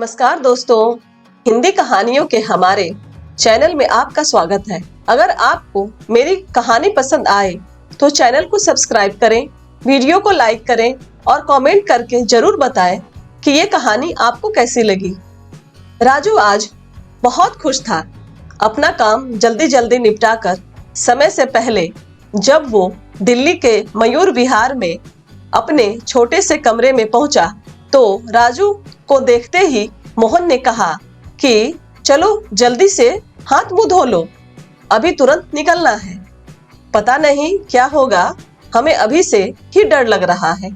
नमस्कार दोस्तों, हिंदी कहानियों के हमारे चैनल में आपका स्वागत है। अगर आपको मेरी कहानी पसंद आए तो चैनल को सब्सक्राइब करें, वीडियो को लाइक करें और कमेंट करके जरूर बताएं कि ये कहानी आपको कैसी लगी। राजू आज बहुत खुश था। अपना काम जल्दी जल्दी निपटाकर समय से पहले जब वो दिल्ली के मयूर विहार में अपने छोटे से कमरे में पहुंचा तो राजू को देखते ही मोहन ने कहा कि चलो जल्दी से हाथ मुंह धो लो, अभी तुरंत निकलना है। पता नहीं क्या होगा, हमें अभी से ही डर लग रहा है।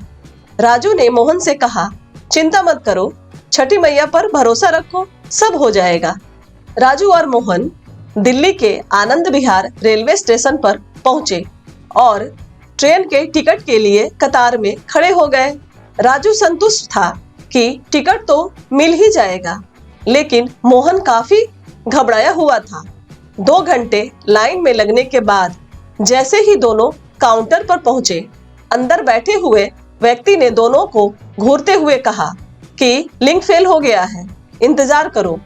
राजू ने मोहन से कहा, चिंता मत करो, छठी मैया पर भरोसा रखो, सब हो जाएगा। राजू और मोहन दिल्ली के आनंद विहार रेलवे स्टेशन पर पहुंचे और ट्रेन के टिकट के लिए कतार में खड़े हो गए। राजू संतुष्ट था कि टिकट तो मिल ही जाएगा, लेकिन मोहन काफी घबराया हुआ था। 2 घंटे लाइन में लगने के बाद जैसे ही दोनों काउंटर पर पहुंचे, अंदर बैठे हुए व्यक्ति ने दोनों को घूरते हुए कहा कि लिंक फेल हो गया है, इंतजार करो।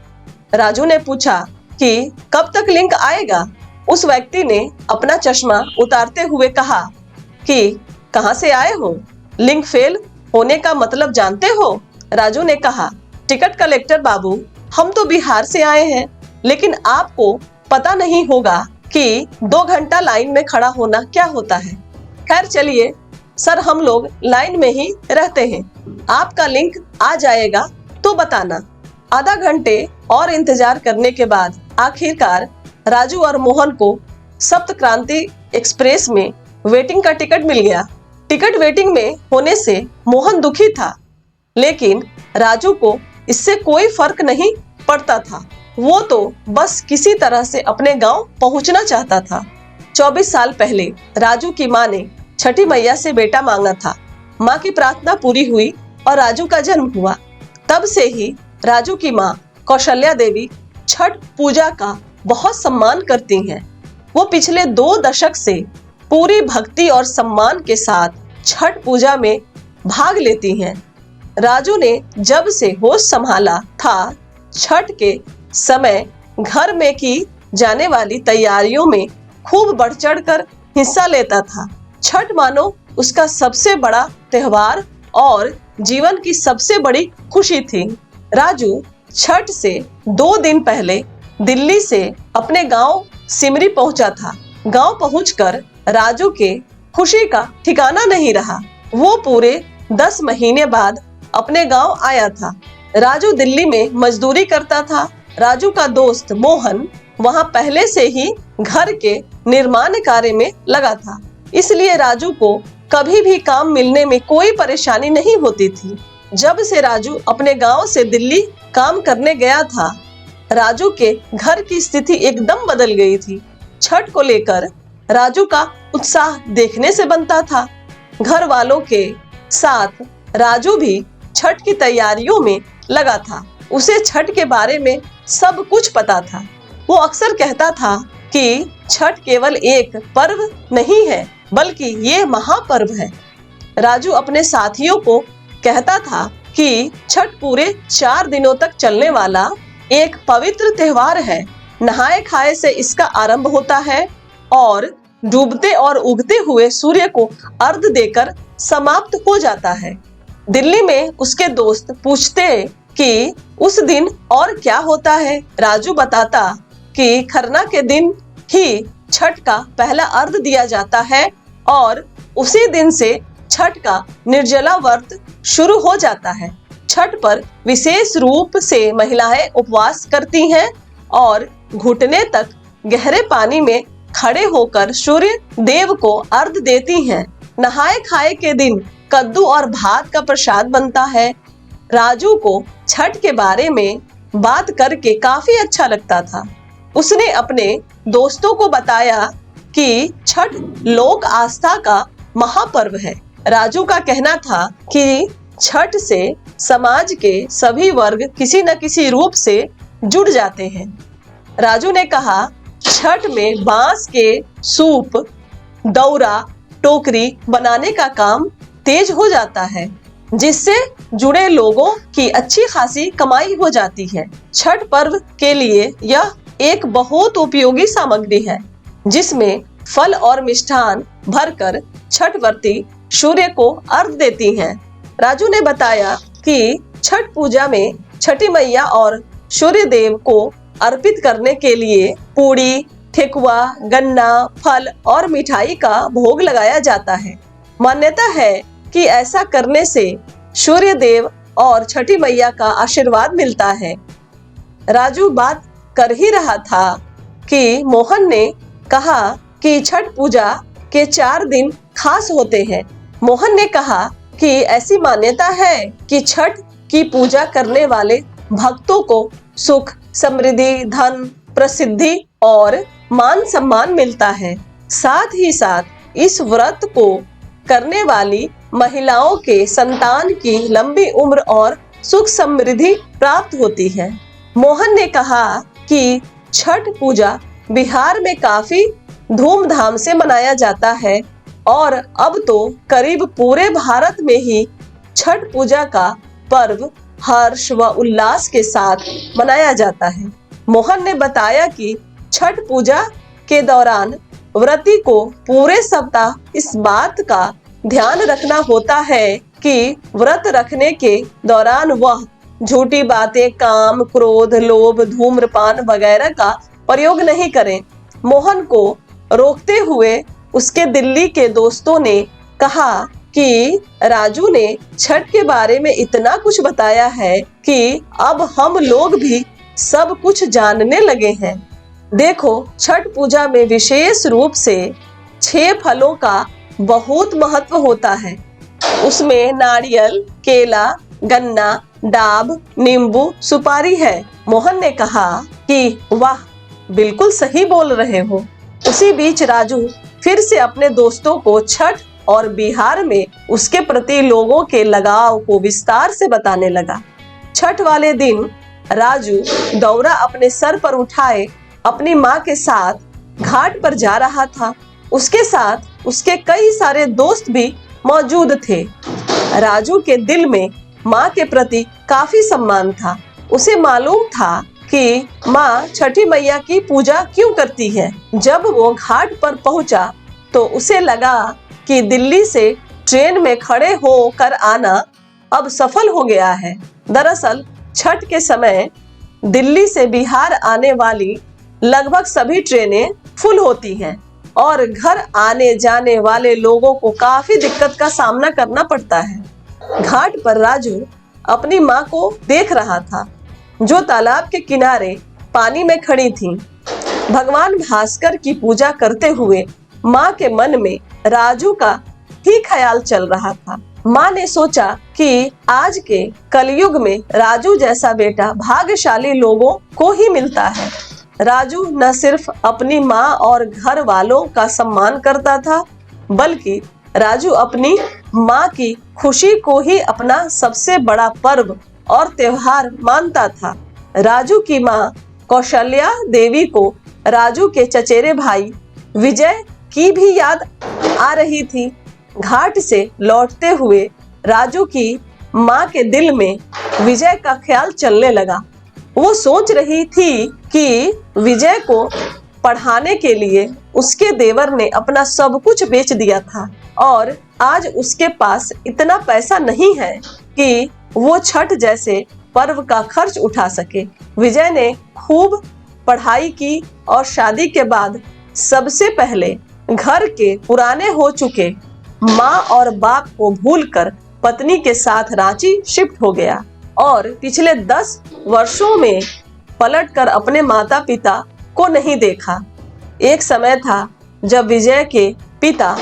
राजू ने पूछा कि कब तक लिंक आएगा। उस व्यक्ति ने अपना चश्मा उतारते हुए कहा कि कहां से आए हो, लिंक फेल होने का मतलब जानते हो? राजू ने कहा, टिकट कलेक्टर बाबू, हम तो बिहार से आए हैं, लेकिन आपको पता नहीं होगा कि 2 घंटा लाइन में खड़ा होना क्या होता है। खैर चलिए सर, हम लोग लाइन में ही रहते हैं, आपका लिंक आ जाएगा तो बताना। आधा घंटे और इंतजार करने के बाद आखिरकार राजू और मोहन को सप्त क्रांति एक्सप्रेस में वेटिंग का टिकट मिल गया। टिकट वेटिंग में होने से मोहन दुखी था, लेकिन राजू को इससे कोई फर्क नहीं पड़ता था। वो तो बस किसी तरह से अपने गांव पहुंचना चाहता था। 24 साल पहले राजू की माँ ने छठी मैया से बेटा मांगा था। माँ की प्रार्थना पूरी हुई और राजू का जन्म हुआ। तब से ही राजू की माँ कौशल्या देवी छठ पूजा का बहुत सम्मान करती हैं। वो पिछले 2 दशक से पूरी भक्ति और सम्मान के साथ छठ पूजा में भाग लेती हैं। राजू ने जब से होश संभाला था, छठ के समय घर में की जाने वाली तैयारियों में खूब बढ़ चढ़ कर हिस्सा लेता था। छठ मानो उसका सबसे बड़ा त्योहार और जीवन की सबसे बड़ी खुशी थी। राजू छठ से 2 दिन पहले दिल्ली से अपने गांव सिमरी पहुंचा था। गांव पहुंचकर राजू के खुशी का ठिकाना नहीं रहा। वो पूरे 10 महीने बाद अपने गांव आया था। राजू दिल्ली में मजदूरी करता था। राजू का दोस्त मोहन वहां पहले से ही घर के निर्माण कार्य में लगा था, इसलिए राजू को कभी भी काम मिलने में कोई परेशानी नहीं होती थी। जब से राजू अपने गांव से दिल्ली काम करने गया था, राजू के घर की स्थिति एकदम बदल गई थी। छठ को लेकर राजू का उत्साह देखने से बनता था। घर वालों के साथ राजू भी छठ की तैयारियों में लगा था। उसे छठ के बारे में सब कुछ पता था। वो अक्सर कहता था कि छठ केवल एक पर्व नहीं है, बल्कि ये महापर्व है। राजू अपने साथियों को कहता था कि छठ पूरे 4 दिनों तक चलने वाला एक पवित्र त्योहार है। नहाए खाए से इसका आरंभ होता है और डूबते और उगते हुए सूर्य को अर्घ्य देकर समाप्त हो जाता है। दिल्ली में उसके दोस्त पूछते कि उस दिन और क्या होता है। राजू बताता कि खरना के दिन ही छठ का पहला अर्घ्य दिया जाता है और उसी दिन से छठ का निर्जला व्रत शुरू हो जाता है। छठ पर विशेष रूप से महिलाएं उपवास करती हैं और घुटने तक गहरे पानी में खड़े होकर सूर्य देव को अर्घ्य देती हैं। नहाए खाए के दिन कद्दू और भात का प्रसाद बनता है। राजू को छठ के बारे में बात करके काफी अच्छा लगता था। उसने अपने दोस्तों को बताया कि छठ लोक आस्था का महापर्व है। राजू का कहना था कि छठ से समाज के सभी वर्ग किसी न किसी रूप से जुड़ जाते हैं। राजू ने कहा, छठ में बांस के सूप, दौरा, टोकरी बनाने का काम तेज हो जाता है। जिससे जुड़े लोगों की अच्छी खासी कमाई हो जाती है। छठ पर्व के लिए यह एक बहुत उपयोगी सामग्री है, जिसमें फल और मिष्ठान भरकर छठ व्रती सूर्य को अर्घ देती हैं। राजू ने बताया कि छठ पूजा में छठी मैया और सूर्य देव को अर्पित करने के लिए पूड़ी, ठेकुआ, गन्ना, फल और मिठाई का भोग लगाया जाता है। मान्यता है कि ऐसा करने से सूर्य देव और छठी मैया का आशीर्वाद मिलता है। राजू बात कर ही रहा था कि मोहन ने कहा कि छठ पूजा के 4 दिन खास होते हैं। मोहन ने कहा कि ऐसी मान्यता है कि छठ की पूजा करने वाले भक्तों को सुख, समृद्धि, धन, प्रसिद्धि और मान सम्मान मिलता है। साथ ही साथ इस व्रत को करने वाली महिलाओं के संतान की लंबी उम्र और सुख समृद्धि प्राप्त होती है। मोहन ने कहा कि छठ पूजा बिहार में काफी धूमधाम से मनाया जाता है और अब तो करीब पूरे भारत में ही छठ पूजा का पर्व हर्ष व उल्लास के साथ मनाया जाता है। मोहन ने बताया कि छठ पूजा के दौरान व्रती को पूरे सप्ताह इस बात का ध्यान रखना होता है कि व्रत रखने के दौरान वह झूठी बातें, काम, क्रोध, लोभ, धूम्रपान वगैरह का प्रयोग नहीं करें। मोहन को रोकते हुए उसके दिल्ली के दोस्तों ने कहा कि राजू ने छठ के बारे में इतना कुछ बताया है कि अब हम लोग भी सब कुछ जानने लगे हैं। देखो, छठ पूजा में विशेष रूप से 6 फलों का बहुत महत्व होता है। उसमें नारियल, केला, गन्ना, डाब, नींबू, सुपारी है। मोहन ने कहा कि वाह, बिल्कुल सही बोल रहे हो। उसी बीच राजू फिर से अपने दोस्तों को छठ और बिहार में उसके प्रति लोगों के लगाव को विस्तार से बताने लगा। छठ वाले दिन राजू दौरा अपने सर पर उठाए अपनी माँ के साथ घाट पर जा रहा था। उसके साथ उसके कई सारे दोस्त भी मौजूद थे। राजू के दिल में माँ के प्रति काफी सम्मान था। उसे मालूम था कि माँ छठी मैया की पूजा क्यों करती है। जब वो घाट पर पहुंचा तो उसे लगा कि दिल्ली से ट्रेन में खड़े होकर आना अब सफल हो गया है। दरअसल छठ के समय दिल्ली से बिहार आने वाली लगभग सभी ट्रेनें फुल होती हैं और घर आने जाने वाले लोगों को काफी दिक्कत का सामना करना पड़ता है। घाट पर राजू अपनी माँ को देख रहा था, जो तालाब के किनारे पानी में खड़ी थी। भगवान भास्कर की पूजा करते हुए माँ के मन में राजू का ही ख्याल चल रहा था। माँ ने सोचा कि आज के कलयुग में राजू जैसा बेटा भाग्यशाली लोगों को ही मिलता है। राजू न सिर्फ अपनी माँ और घर वालों का सम्मान करता था, बल्कि राजू अपनी माँ की खुशी को ही अपना सबसे बड़ा पर्व और त्योहार मानता था। राजू की माँ कौशल्या देवी को राजू के चचेरे भाई विजय की भी याद आ रही थी। घाट से लौटते हुए राजू की माँ के दिल में विजय का ख्याल चलने लगा। वो सोच रही थी कि विजय को पढ़ाने के लिए उसके देवर ने अपना सब कुछ बेच दिया था और आज उसके पास इतना पैसा नहीं है कि वो छठ जैसे पर्व का खर्च उठा सके। विजय ने खूब पढ़ाई की और शादी के बाद सबसे पहले घर के पुराने हो चुके माँ और बाप को भूलकर पत्नी के साथ रांची शिफ्ट हो गया और पिछले 10 वर्षों में पलटकर अपने माता पिता को नहीं देखा। एक समय था जब विजय के पिता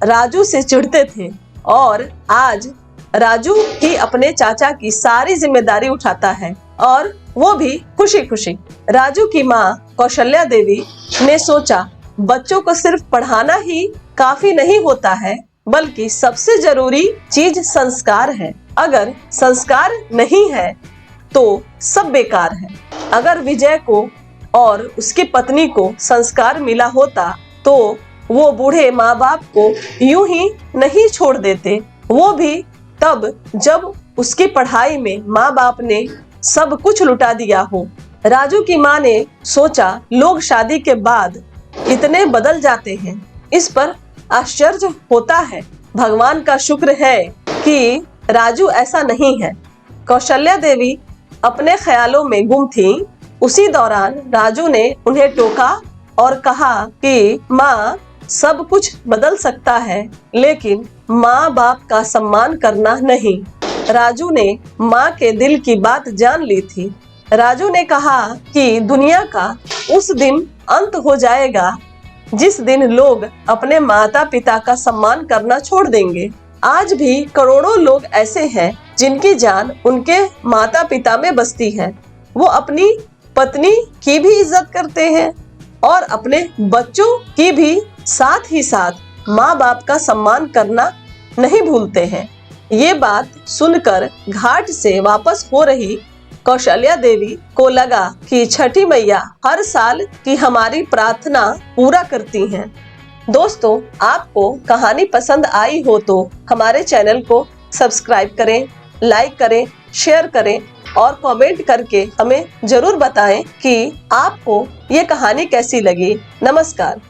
राजू से चिढ़ते थे और आज राजू ही अपने चाचा की सारी जिम्मेदारी उठाता है और वो भी खुशी खुशी। राजू की माँ कौशल्या देवी ने सोचा, बच्चों को सिर्फ पढ़ाना ही काफी नहीं होता है, बल्कि सबसे जरूरी चीज संस्कार है। अगर संस्कार नहीं है तो सब बेकार है। अगर विजय को और उसकी पत्नी को संस्कार मिला होता तो वो बूढ़े माँ बाप को यूं ही नहीं छोड़ देते। वो भी तब जब उसकी पढ़ाई में माँ बाप ने सब कुछ लुटा दिया हो। राजू की माँ ने सोचा लोग शादी के बाद इतने बदल जाते हैं, इस पर आश्चर्य होता है। भगवान का शुक्र है कि राजू ऐसा नहीं है। कौशल्या देवी अपने ख्यालों में गुम थी। उसी दौरान राजू ने उन्हें टोका और कहा कि माँ, सब कुछ बदल सकता है लेकिन माँ बाप का सम्मान करना नहीं। राजू ने माँ के दिल की बात जान ली थी। राजू ने कहा कि दुनिया का उस दिन अंत हो जाएगा जिस दिन लोग अपने माता पिता का सम्मान करना छोड़ देंगे। आज भी करोड़ों लोग ऐसे हैं जिनकी जान उनके माता पिता में बसती है। वो अपनी पत्नी की भी इज्जत करते हैं और अपने बच्चों की भी, साथ ही साथ माँ बाप का सम्मान करना नहीं भूलते हैं। ये बात सुनकर घाट से वापस हो रही कौशल्या देवी को लगा कि छठी मैया हर साल की हमारी प्रार्थना पूरा करती हैं। दोस्तों, आपको कहानी पसंद आई हो तो हमारे चैनल को सब्सक्राइब करें, लाइक करें, शेयर करें और कमेंट करके हमें जरूर बताएं कि आपको ये कहानी कैसी लगी। नमस्कार।